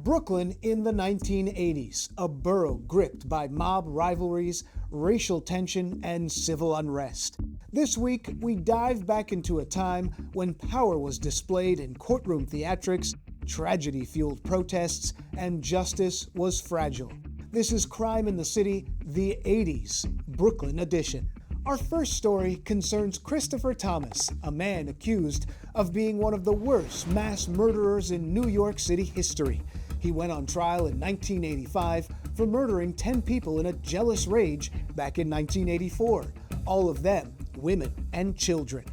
Brooklyn in the 1980s, a borough gripped by mob rivalries, racial tension, and civil unrest. This week, we dive back into a time when power was displayed in courtroom theatrics, tragedy-fueled protests, and justice was fragile. This is Crime in the City, the 80s, Brooklyn edition. Our first story concerns Christopher Thomas, a man accused of being one of the worst mass murderers in New York City history. He went on trial in 1985 for murdering 10 people in a jealous rage back in 1984, all of them women and children.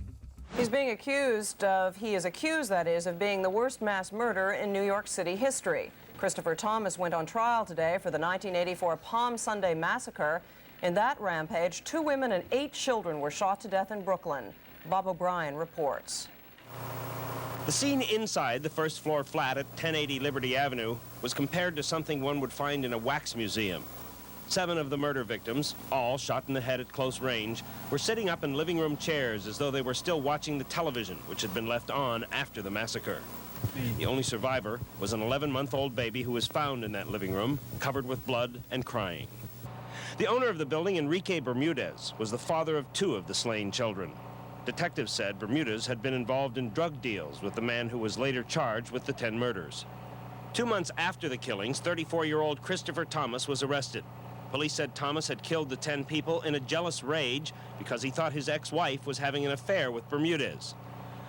He is accused, that is, of being the worst mass murderer in New York City history. Christopher Thomas went on trial today for the 1984 Palm Sunday Massacre. In that rampage, 2 women and 8 children were shot to death in Brooklyn. Bob O'Brien reports. The scene inside the first-floor flat at 1080 Liberty Avenue was compared to something one would find in a wax museum. 7 of the murder victims, all shot in the head at close range, were sitting up in living room chairs as though they were still watching the television, which had been left on after the massacre. The only survivor was an 11-month-old baby who was found in that living room, covered with blood and crying. The owner of the building, Enrique Bermudez, was the father of 2 of the slain children. Detectives said Bermudez had been involved in drug deals with the man who was later charged with the 10 murders. 2 months after the killings, 34-year-old Christopher Thomas was arrested. Police said Thomas had killed the 10 people in a jealous rage because he thought his ex-wife was having an affair with Bermudez.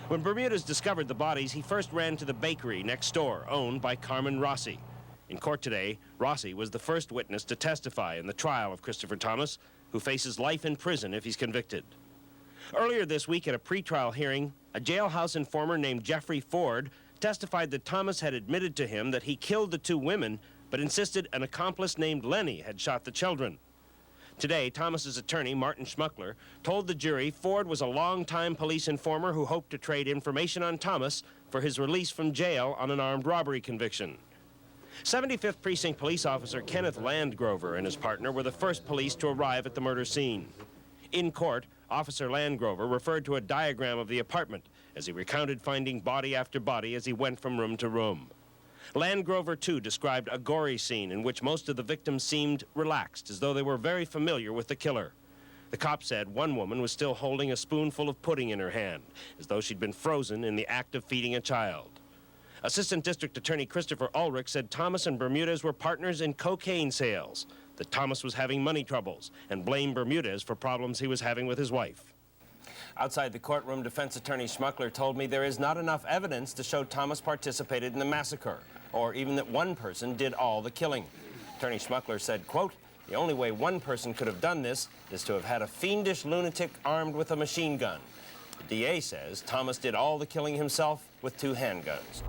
When Bermudez discovered the bodies, he first ran to the bakery next door, owned by Carmen Rossi. In court today, Rossi was the first witness to testify in the trial of Christopher Thomas, who faces life in prison if he's convicted. Earlier this week at a pretrial hearing, a jailhouse informer named Jeffrey Ford testified that Thomas had admitted to him that he killed the 2 women, but insisted an accomplice named Lenny had shot the children. Today, Thomas's attorney, Martin Schmuckler, told the jury Ford was a long-time police informer who hoped to trade information on Thomas for his release from jail on an armed robbery conviction. 75th Precinct police officer Kenneth Landgrover and his partner were the first police to arrive at the murder scene. In court, Officer Landgrover referred to a diagram of the apartment as he recounted finding body after body as he went from room to room. Landgrover, too, described a gory scene in which most of the victims seemed relaxed, as though they were very familiar with the killer. The cop said one woman was still holding a spoonful of pudding in her hand, as though she'd been frozen in the act of feeding a child. Assistant District Attorney Christopher Ulrich said Thomas and Bermudez were partners in cocaine sales, that Thomas was having money troubles, and blamed Bermudez for problems he was having with his wife. Outside the courtroom, defense attorney Schmuckler told me there is not enough evidence to show Thomas participated in the massacre, or even that one person did all the killing. Attorney Schmuckler said, quote, "The only way one person could have done this is to have had a fiendish lunatic armed with a machine gun." The DA says Thomas did all the killing himself with 2 handguns.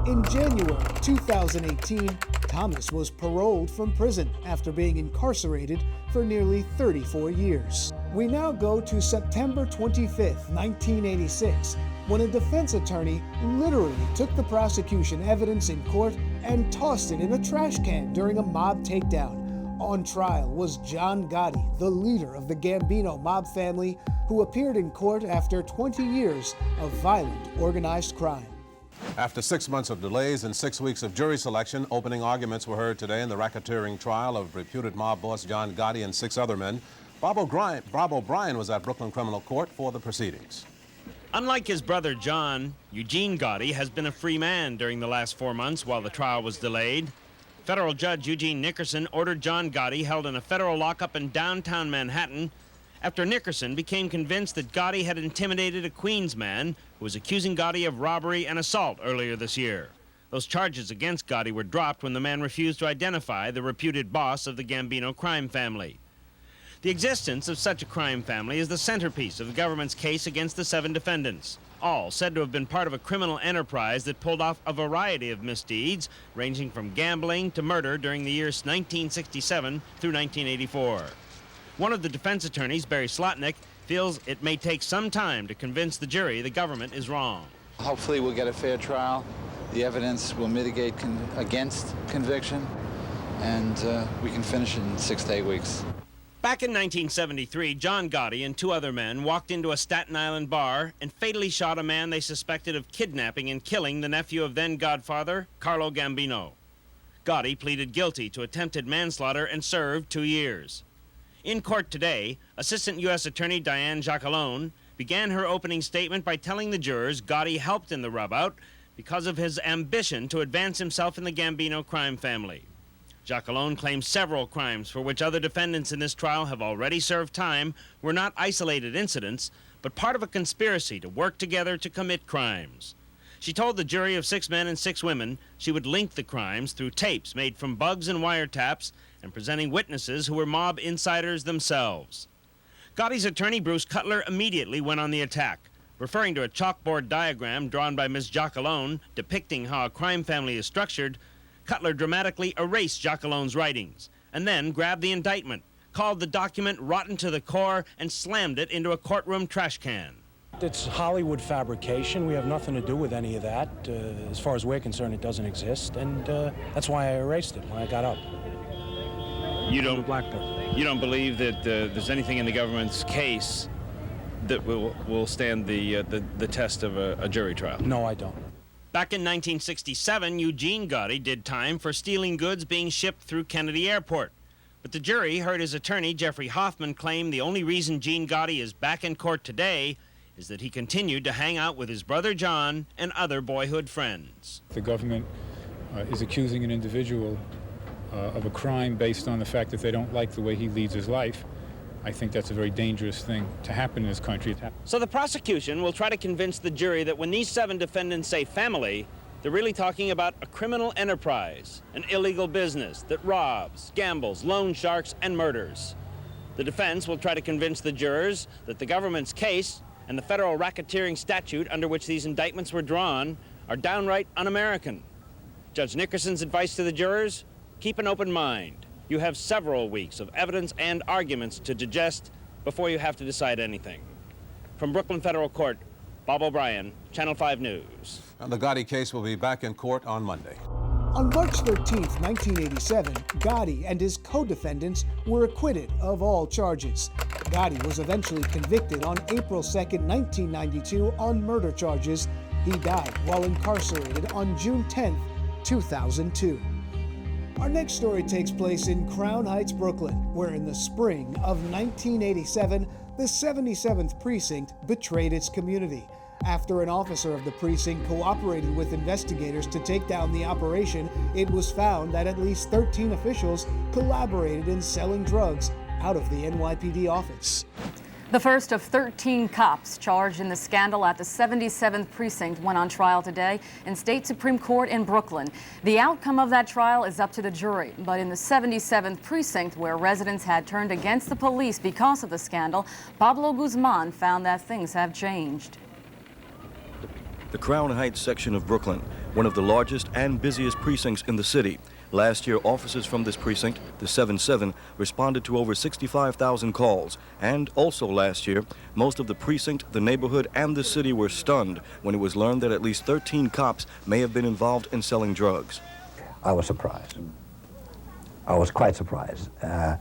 In January 2018, Thomas was paroled from prison after being incarcerated for nearly 34 years. We now go to September 25th, 1986, when a defense attorney literally took the prosecution evidence in court and tossed it in a trash can during a mob takedown. On trial was John Gotti, the leader of the Gambino mob family, who appeared in court after 20 years of violent, organized crime. After 6 months of delays and 6 weeks of jury selection, opening arguments were heard today in the racketeering trial of reputed mob boss John Gotti and 6 other men. Bob O'Brien was at Brooklyn Criminal Court for the proceedings. Unlike his brother John, Eugene Gotti has been a free man during the last 4 months while the trial was delayed. Federal Judge Eugene Nickerson ordered John Gotti held in a federal lockup in downtown Manhattan after Nickerson became convinced that Gotti had intimidated a Queens man who was accusing Gotti of robbery and assault earlier this year. Those charges against Gotti were dropped when the man refused to identify the reputed boss of the Gambino crime family. The existence of such a crime family is the centerpiece of the government's case against the 7 defendants, all said to have been part of a criminal enterprise that pulled off a variety of misdeeds, ranging from gambling to murder during the years 1967 through 1984. One of the defense attorneys, Barry Slotnick, feels it may take some time to convince the jury the government is wrong. Hopefully we'll get a fair trial. The evidence will mitigate against conviction, and we can finish it in 6 to 8 weeks. Back in 1973, John Gotti and 2 other men walked into a Staten Island bar and fatally shot a man they suspected of kidnapping and killing the nephew of then Godfather, Carlo Gambino. Gotti pleaded guilty to attempted manslaughter and served 2 years. In court today, Assistant U.S. Attorney Diane Jacquelone began her opening statement by telling the jurors Gotti helped in the rub-out because of his ambition to advance himself in the Gambino crime family. Jacquelone claims several crimes for which other defendants in this trial have already served time were not isolated incidents, but part of a conspiracy to work together to commit crimes. She told the jury of 6 men and 6 women she would link the crimes through tapes made from bugs and wiretaps and presenting witnesses who were mob insiders themselves. Gotti's attorney, Bruce Cutler, immediately went on the attack, referring to a chalkboard diagram drawn by Ms. Jacquelone depicting how a crime family is structured. Cutler dramatically erased Jacquelone's writings and then grabbed the indictment, called the document rotten to the core, and slammed it into a courtroom trash can. It's Hollywood fabrication. We have nothing to do with any of that. As far as we're concerned, it doesn't exist, and that's why I erased it when I got up. You don't Blackboard. You don't believe that there's anything in the government's case that will stand the test of a jury trial? No, I don't. Back in 1967, Eugene Gotti did time for stealing goods being shipped through Kennedy Airport. But the jury heard his attorney, Jeffrey Hoffman, claim the only reason Gene Gotti is back in court today is that he continued to hang out with his brother John and other boyhood friends. The government is accusing an individual of a crime based on the fact that they don't like the way he leads his life. I think that's a very dangerous thing to happen in this country. So the prosecution will try to convince the jury that when these 7 defendants say family, they're really talking about a criminal enterprise, an illegal business that robs, gambles, loan sharks, and murders. The defense will try to convince the jurors that the government's case and the federal racketeering statute under which these indictments were drawn are downright un-American. Judge Nickerson's advice to the jurors: keep an open mind. You have several weeks of evidence and arguments to digest before you have to decide anything. From Brooklyn Federal Court, Bob O'Brien, Channel 5 News. And the Gotti case will be back in court on Monday. On March 13, 1987, Gotti and his co-defendants were acquitted of all charges. Gotti was eventually convicted on April 2, 1992 on murder charges. He died while incarcerated on June 10, 2002. Our next story takes place in Crown Heights, Brooklyn, where in the spring of 1987, the 77th Precinct betrayed its community. After an officer of the precinct cooperated with investigators to take down the operation, it was found that at least 13 officials collaborated in selling drugs out of the NYPD office. The first of 13 cops charged in the scandal at the 77th Precinct went on trial today in State Supreme Court in Brooklyn. The outcome of that trial is up to the jury, but in the 77th Precinct, where residents had turned against the police because of the scandal, Pablo Guzman found that things have changed. The Crown Heights section of Brooklyn, one of the largest and busiest precincts in the city. Last year, officers from this precinct, the 7-7, responded to over 65,000 calls. And also last year, most of the precinct, the neighborhood, and the city were stunned when it was learned that at least 13 cops may have been involved in selling drugs. I was surprised. I was quite surprised. I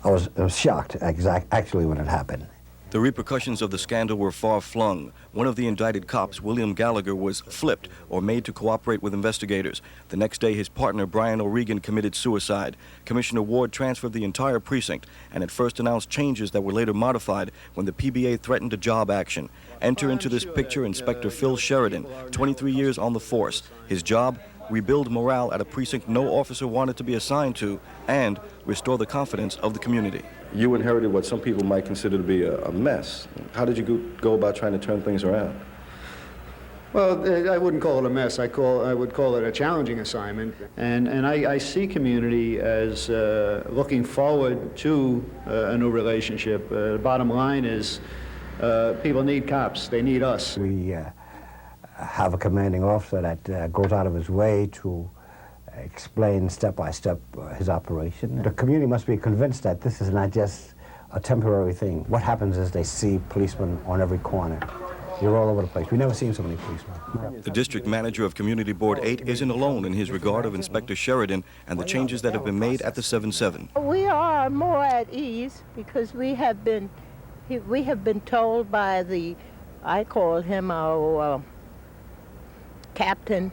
was shocked, actually, when it happened. The repercussions of the scandal were far-flung. One of the indicted cops, William Gallagher, was flipped or made to cooperate with investigators. The next day, his partner, Brian O'Regan, committed suicide. Commissioner Ward transferred the entire precinct and at first announced changes that were later modified when the PBA threatened a job action. Enter into this picture Inspector Phil Sheridan, 23 years on the force. His job? Rebuild morale at a precinct no officer wanted to be assigned to and restore the confidence of the community. You inherited what some people might consider to be a mess. How did you go about trying to turn things around? Well, I wouldn't call it a mess. I would call it a challenging assignment. And I see community as looking forward to a new relationship. The bottom line is people need cops. They need us. We have a commanding officer that goes out of his way to explain step by step his operation. The community must be convinced that this is not just a temporary thing. What happens is they see policemen on every corner. You're all over the place. We've never seen so many policemen. The district manager of Community Board 8 isn't alone in his regard of Inspector Sheridan and the changes that have been made at the 7-7. We are more at ease because we have been told by the, I call him our captain,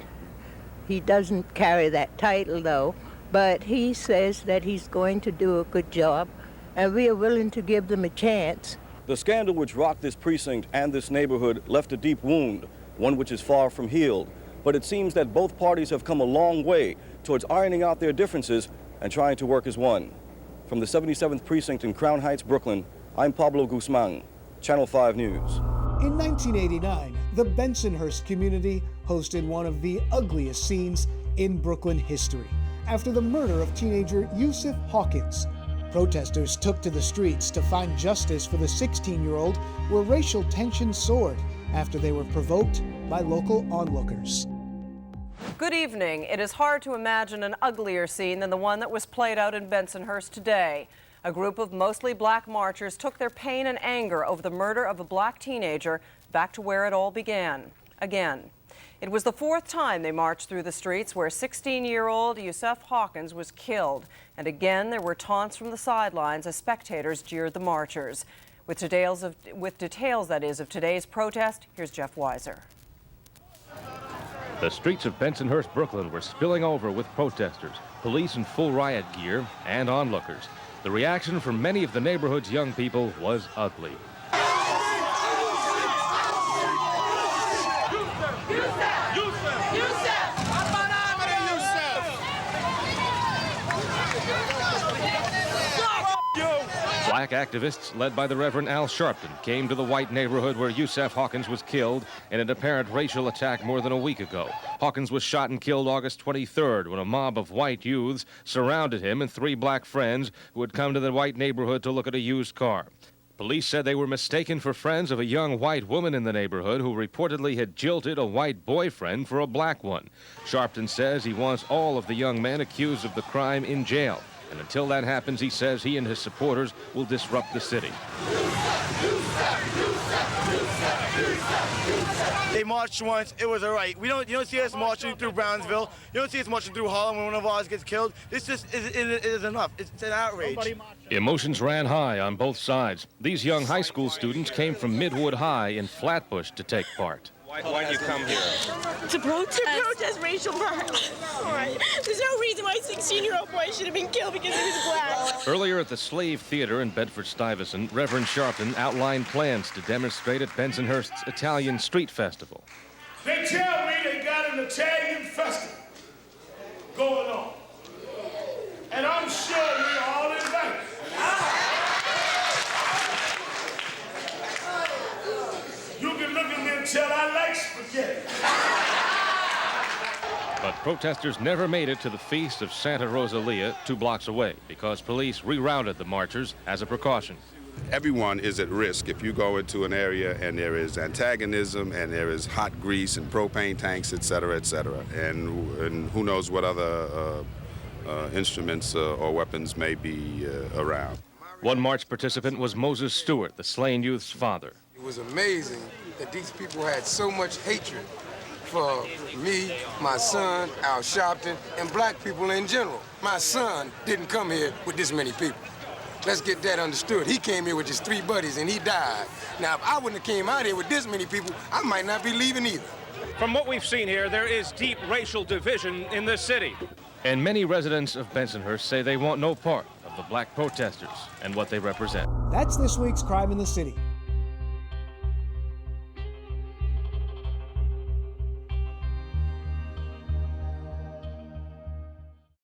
He doesn't carry that title, though, but he says that he's going to do a good job, and we are willing to give them a chance. The scandal which rocked this precinct and this neighborhood left a deep wound, one which is far from healed. But it seems that both parties have come a long way towards ironing out their differences and trying to work as one. From the 77th Precinct in Crown Heights, Brooklyn, I'm Pablo Guzman, Channel 5 News. In 1989, the Bensonhurst community hosted one of the ugliest scenes in Brooklyn history after the murder of teenager Yusef Hawkins. Protesters took to the streets to find justice for the 16-year-old, where racial tensions soared after they were provoked by local onlookers. Good evening. It is hard to imagine an uglier scene than the one that was played out in Bensonhurst today. A group of mostly black marchers took their pain and anger over the murder of a black teenager back to where it all began, again. It was the fourth time they marched through the streets where 16-year-old Yusef Hawkins was killed. And again, there were taunts from the sidelines as spectators jeered the marchers. With details, that is, of today's protest, here's Jeff Weiser. The streets of Bensonhurst, Brooklyn were spilling over with protesters, police in full riot gear, and onlookers. The reaction from many of the neighborhood's young people was ugly. Black activists, led by the Reverend Al Sharpton, came to the white neighborhood where Yusef Hawkins was killed in an apparent racial attack more than a week ago. Hawkins was shot and killed August 23rd when a mob of white youths surrounded him and three black friends who had come to the white neighborhood to look at a used car. Police said they were mistaken for friends of a young white woman in the neighborhood who reportedly had jilted a white boyfriend for a black one. Sharpton says he wants all of the young men accused of the crime in jail. And until that happens, he says he and his supporters will disrupt the city. They marched once, it was all right. You don't see us marching through Brownsville. You don't see us marching through Harlem when one of ours gets killed. This just is enough. It's an outrage. Emotions ran high on both sides. These young high school students came from Midwood High in Flatbush to take part. Why did you come here? To protest racial violence. All right. There's no reason why a 16-year-old boy should have been killed because he was black. Earlier at the Slave Theater in Bedford-Stuyvesant, Reverend Sharpton outlined plans to demonstrate at Bensonhurst's Italian Street Festival. They tell me they got an Italian festival going on. And I'm sure we're all invited. You can look at me and tell I like spaghetti. But protesters never made it to the feast of Santa Rosalia 2 blocks away because police rerouted the marchers as a precaution. Everyone is at risk if you go into an area and there is antagonism and there is hot grease and propane tanks, et cetera, and who knows what other instruments or weapons may be around. One march participant was Moses Stewart, the slain youth's father. It was amazing that these people had so much hatred for me, my son, Al Sharpton, and black people in general. My son didn't come here with this many people. Let's get that understood. He came here with his 3 buddies and he died. Now, if I wouldn't have came out here with this many people, I might not be leaving either. From what we've seen here, there is deep racial division in this city. And many residents of Bensonhurst say they want no part of the black protesters and what they represent. That's this week's Crime in the City.